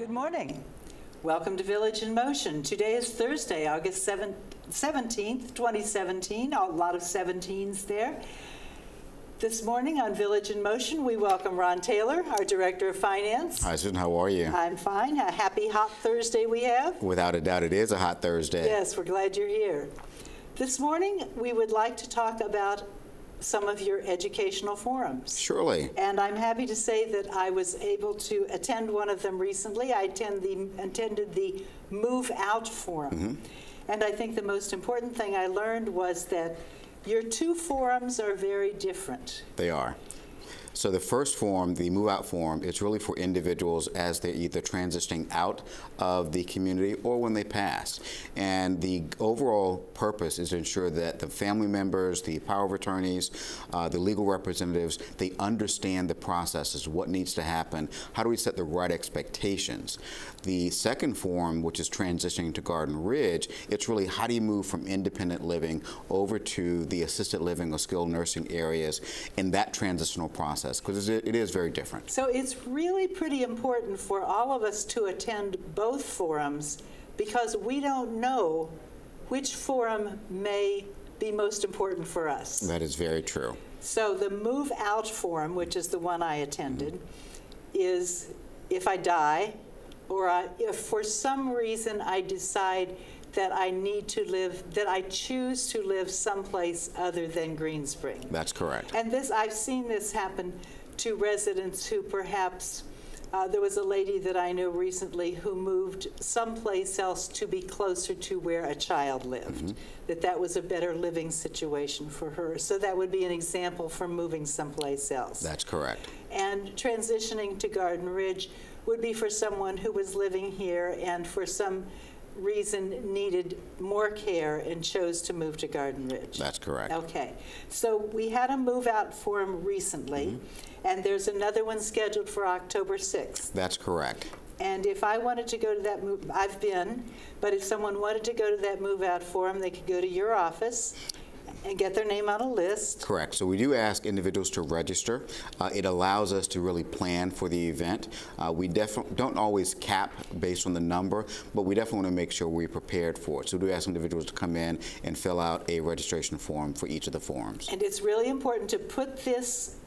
Good morning. Welcome to Village in Motion. Today is Thursday, August 17th, 2017. A lot of 17s there. This morning on Village in Motion, we welcome Ron Taylor, our Director of Finance. Hi, Susan. How are you? I'm fine. A happy hot Thursday we have. Without a doubt, it is a hot Thursday. Yes, we're glad you're here. This morning, we would like to talk about some of your educational forums. Surely. And I'm happy to say that I was able to attend one of them recently. I attended the Move Out Forum. And I think the most important thing I learned was that your two forums are very different. They are. So the first forum, the Move Out Forum, is really for individuals as they're either transitioning out of the community or when they pass. And the overall purpose is to ensure that the family members, the power of attorneys, the legal representatives, they understand the processes, what needs to happen, how do we set the right expectations. The second forum, which is transitioning to Garden Ridge, it's really how do you move from independent living over to the assisted living or skilled nursing areas in that transitional process. Because it is very different. So it's really pretty important for all of us to attend both forums because we don't know which forum may be most important for us. That is very true. So the Move Out Forum, which is the one I attended, is if I die or if for some reason I decide that I need to live, that I choose to live someplace other than Green Spring. That's correct. And this, I've seen this happen to residents who perhaps, there was a lady that I know recently who moved someplace else to be closer to where a child lived, that was a better living situation for her. So that would be an example for moving someplace else. That's correct. And transitioning to Garden Ridge would be for someone who was living here and for some reason needed more care and chose to move to Garden Ridge. That's correct. Okay. So we had a Move Out Forum recently, and there's another one scheduled for October 6th. That's correct. And if I wanted to go to that move, I've been, but if someone wanted to go to that Move Out Forum, they could go to your office and get their name on a list. Correct. So we do ask individuals to register. It allows us to really plan for the event. We definitely don't always cap based on the number, but we definitely want to make sure we're prepared for it. So we do ask individuals to come in and fill out a registration form for each of the forums. And it's really important to put this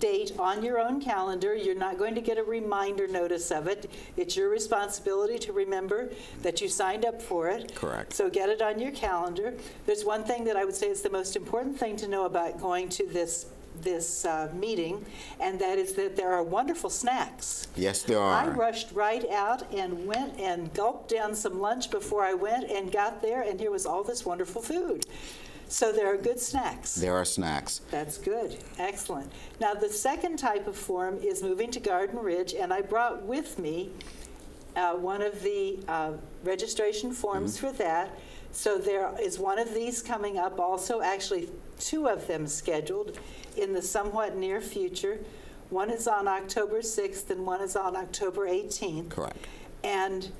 date on your own calendar. You're not going to get a reminder notice of it. It's your responsibility to remember that you signed up for it. Correct. So get it on your calendar. There's one thing that I would say is the most important thing to know about going to this meeting, and that is that there are wonderful snacks. Yes, there are. I rushed right out and went and gulped down some lunch before I went and got there, and here was all this wonderful food. So there are good snacks. There are snacks. That's good. Excellent. Now, the second type of forum is moving to Garden Ridge, and I brought with me one of the registration forms for that. So there is one of these coming up, also actually two of them scheduled in the somewhat near future. One is on October 6th and one is on October 18th. Correct. And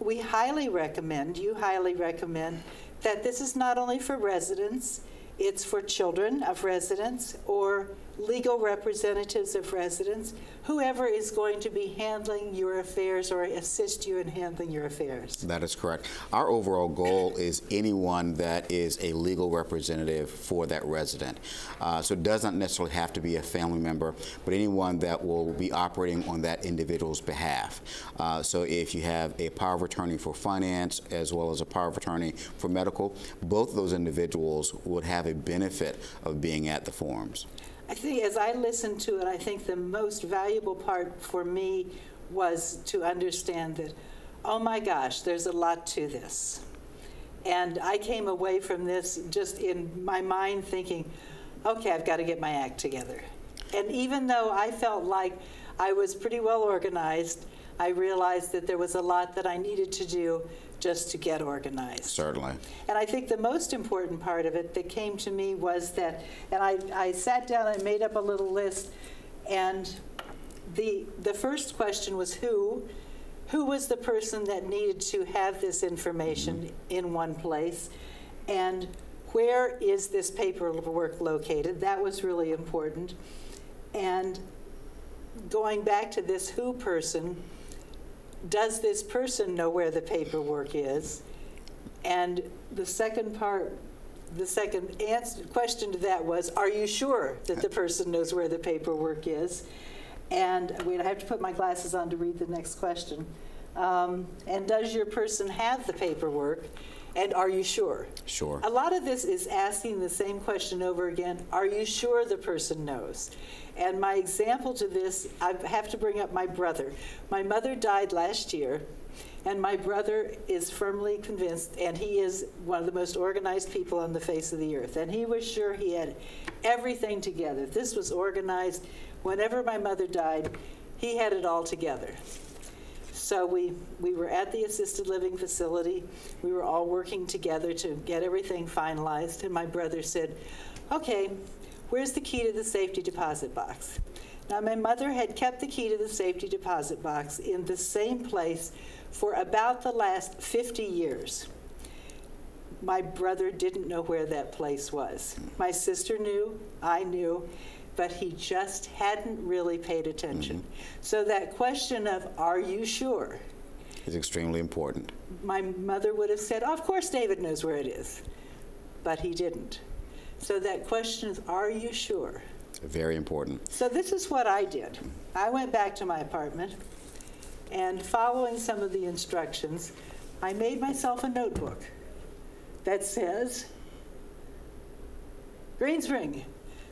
we highly recommend, you highly recommend, that this is not only for residents, it's for children of residents or legal representatives of residents, whoever is going to be handling your affairs or assist you in handling your affairs. That is correct. Our overall goal is anyone that is a legal representative for that resident. So it doesn't necessarily have to be a family member, but anyone that will be operating on that individual's behalf. So if you have a power of attorney for finance as well as a power of attorney for medical, both of those individuals would have a benefit of being at the forums. I think as I listened to it, I think the most valuable part for me was to understand that, oh my gosh, there's a lot to this. And I came away from this just in my mind thinking, okay, I've got to get my act together. And even though I felt like I was pretty well organized, I realized that there was a lot that I needed to do just to get organized. Certainly. And I think the most important part of it that came to me was that, and I sat down and made up a little list, and the first question was who was the person that needed to have this information in one place, and where is this paperwork located? That was really important. And going back to this who person, does this person know where the paperwork is? And the second part, the second question to that was, are you sure that the person knows where the paperwork is? And wait, I have to put my glasses on to read the next question. And does your person have the paperwork? And are you sure? Sure. A lot of this is asking the same question over again. Are you sure the person knows? And my example to this, I have to bring up my brother. My mother died last year, and my brother is firmly convinced, and he is one of the most organized people on the face of the earth. And he was sure he had everything together. This was organized. Whenever my mother died, he had it all together. So we were at the assisted living facility. We were all working together to get everything finalized. And my brother said, okay, where's the key to the safety deposit box? Now, my mother had kept the key to the safety deposit box in the same place for about the last 50 years. My brother didn't know where that place was. My sister knew, I knew, but he just hadn't really paid attention. So that question of, are you sure? Is extremely important. My mother would have said, oh, of course David knows where it is, but he didn't. So that question is, are you sure? Very important. So this is what I did. I went back to my apartment, and following some of the instructions, I made myself a notebook that says, Greenspring.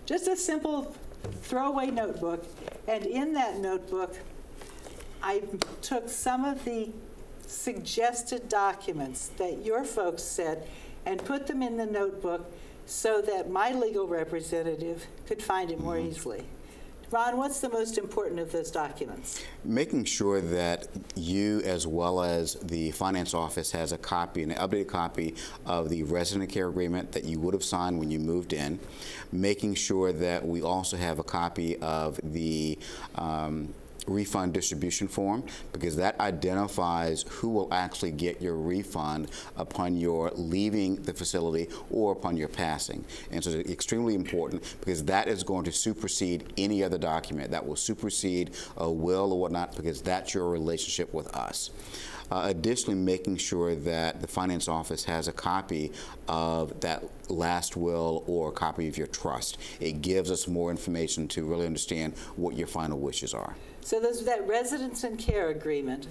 Just a simple throwaway notebook, and in that notebook, I took some of the suggested documents that your folks said and put them in the notebook so that my legal representative could find it more easily. Ron, what's the most important of those documents? Making sure that you, as well as the finance office, has a copy, an updated copy of the resident care agreement that you would have signed when you moved in. Making sure that we also have a copy of the refund distribution form, because that identifies who will actually get your refund upon your leaving the facility or upon your passing. And so it's extremely important, because that is going to supersede any other document. That will supersede a will or whatnot, because that's your relationship with us. Additionally, making sure that the finance office has a copy of that last will or a copy of your trust. It gives us more information to really understand what your final wishes are. So that residence and care agreement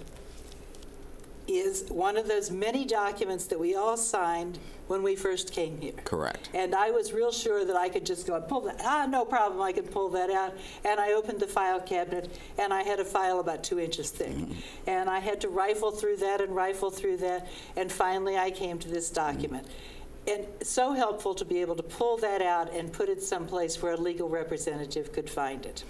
is one of those many documents that we all signed when we first came here. Correct. And I was real sure that I could just go and pull that. No problem, I can pull that out. And I opened the file cabinet, and I had a file about 2 inches thick. And I had to rifle through that and rifle through that, and finally I came to this document. And so helpful to be able to pull that out and put it someplace where a legal representative could find it.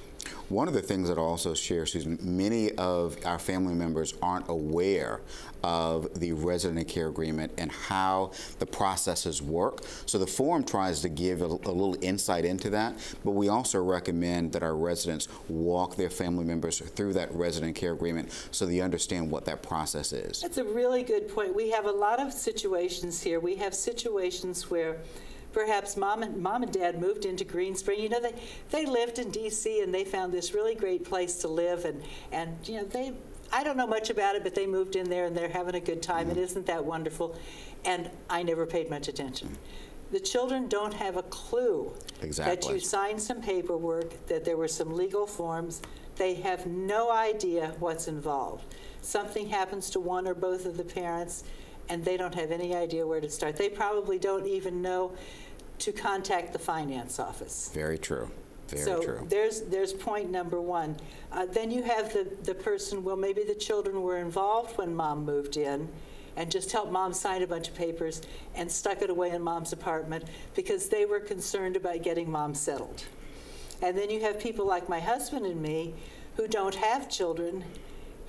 One of the things that I also share, Susan, many of our family members aren't aware of the resident care agreement and how the processes work. So the form tries to give a little insight into that, but we also recommend that our residents walk their family members through that resident care agreement so they understand what that process is. That's a really good point. We have a lot of situations here. We have situations where perhaps mom and dad moved into Greenspring. You know, they lived in D.C. and they found this really great place to live, and you know, I don't know much about it, but they moved in there and they're having a good time. And isn't that wonderful? And I never paid much attention. The children don't have a clue that you signed some paperwork, that there were some legal forms. They have no idea what's involved. Something happens to one or both of the parents, and they don't have any idea where to start. They probably don't even know to contact the finance office. Very true. Very true. There's point number one. Then you have the person, well, maybe the children were involved when mom moved in and just helped mom sign a bunch of papers and stuck it away in mom's apartment because they were concerned about getting mom settled. And then you have people like my husband and me who don't have children,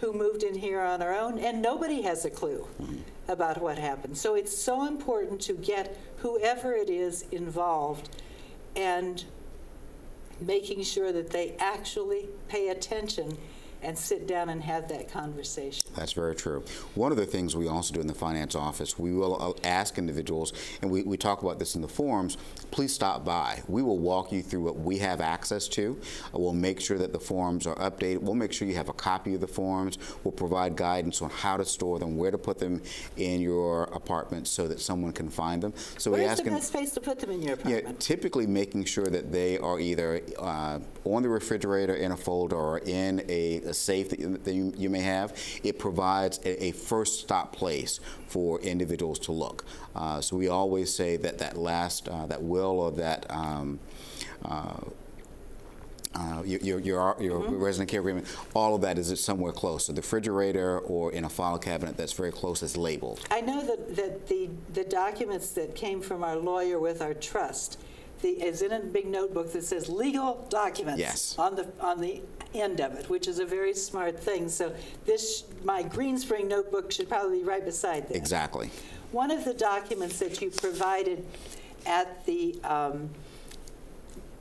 who moved in here on our own, and nobody has a clue about what happened. So it's so important to get whoever it is involved and making sure that they actually pay attention and sit down and have that conversation. That's very true. One of the things we also do in the finance office, we will ask individuals, and we talk about this in the forums, please stop by. We will walk you through what we have access to. We'll make sure that the forms are updated. We'll make sure you have a copy of the forms. We'll provide guidance on how to store them, where to put them in your apartment so that someone can find them. So Where's the best place to put them in your apartment? Yeah, typically making sure that they are either on the refrigerator in a folder or in a safe that you may have. It provides a first stop place for individuals to look. So we always say that that will or that your resident care agreement, all of that is somewhere close. So the refrigerator or in a file cabinet that's very close is labeled. I know that the documents that came from our lawyer with our trust is in a big notebook that says legal documents. Yes. on the end of it, which is a very smart thing. So my Greenspring notebook should probably be right beside that. Exactly. One of the documents that you provided at the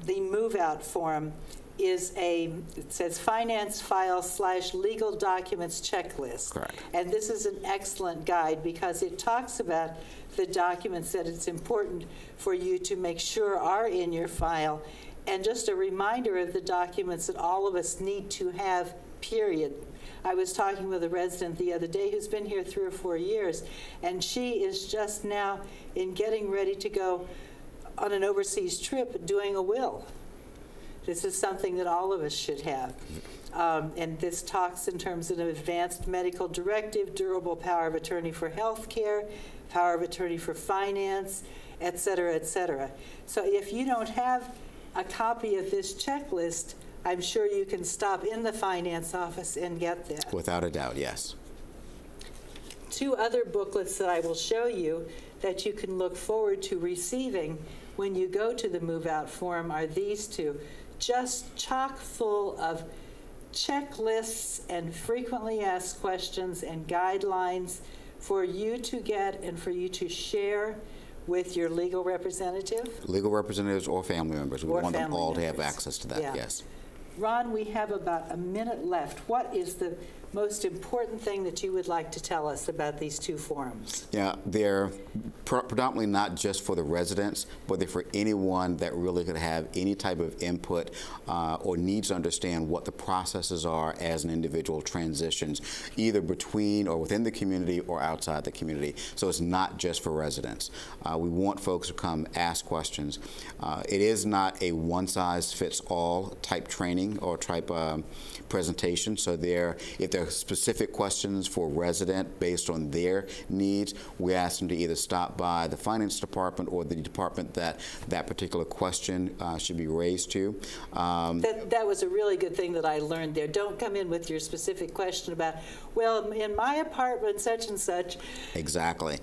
move-out form is it says finance file / legal documents checklist. Correct. And this is an excellent guide because it talks about the documents that it's important for you to make sure are in your file, and just a reminder of the documents that all of us need to have, period. I was talking with a resident the other day who's been here 3 or 4 years, and she is just now in getting ready to go on an overseas trip doing a will. This is something that all of us should have. And this talks in terms of an advanced medical directive, durable power of attorney for health care, power of attorney for finance, et cetera, et cetera. So if you don't have a copy of this checklist, I'm sure you can stop in the finance office and get that. Without a doubt, yes. 2 other booklets that I will show you that you can look forward to receiving when you go to the move-out form are these 2, just chock full of checklists and frequently asked questions and guidelines for you to get and for you to share with your legal representative. Legal representatives or family members. We want them all to have access to that, yeah. Yes. Ron, we have about a minute left. What is the most important thing that you would like to tell us about these 2 forums? Yeah, they're predominantly not just for the residents, but they're for anyone that really could have any type of input or needs to understand what the processes are as an individual transitions, either between or within the community or outside the community. So it's not just for residents. We want folks to come ask questions. It is not a one-size-fits-all type training or type presentation. So if there are specific questions for resident based on their needs, we ask them to either stop by the finance department or the department that particular question should be raised to. That was a really good thing that I learned there. Don't come in with your specific question about, well, in my apartment, such and such. Exactly.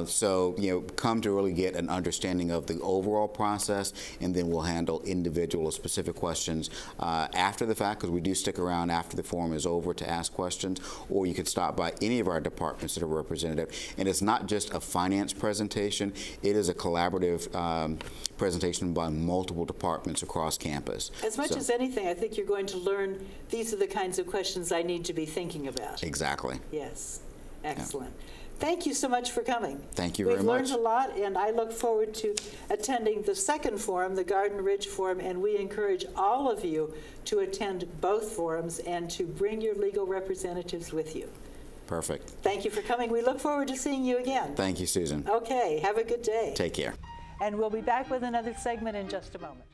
So, come to really get an understanding of the overall process, and then we'll handle individual or specific questions after the fact, because we do stick around after the forum is over to ask questions, or you could stop by any of our departments that are representative. And it's not just a finance presentation, it is a collaborative presentation by multiple departments across campus. As much as anything, I think you're going to learn these are the kinds of questions I need to be thinking about. Exactly. Yes. Excellent. Yeah. Thank you so much for coming. Thank you very much. We've learned a lot, and I look forward to attending the second forum, the Garden Ridge Forum, and we encourage all of you to attend both forums and to bring your legal representatives with you. Perfect. Thank you for coming. We look forward to seeing you again. Thank you, Susan. Okay. Have a good day. Take care. And we'll be back with another segment in just a moment.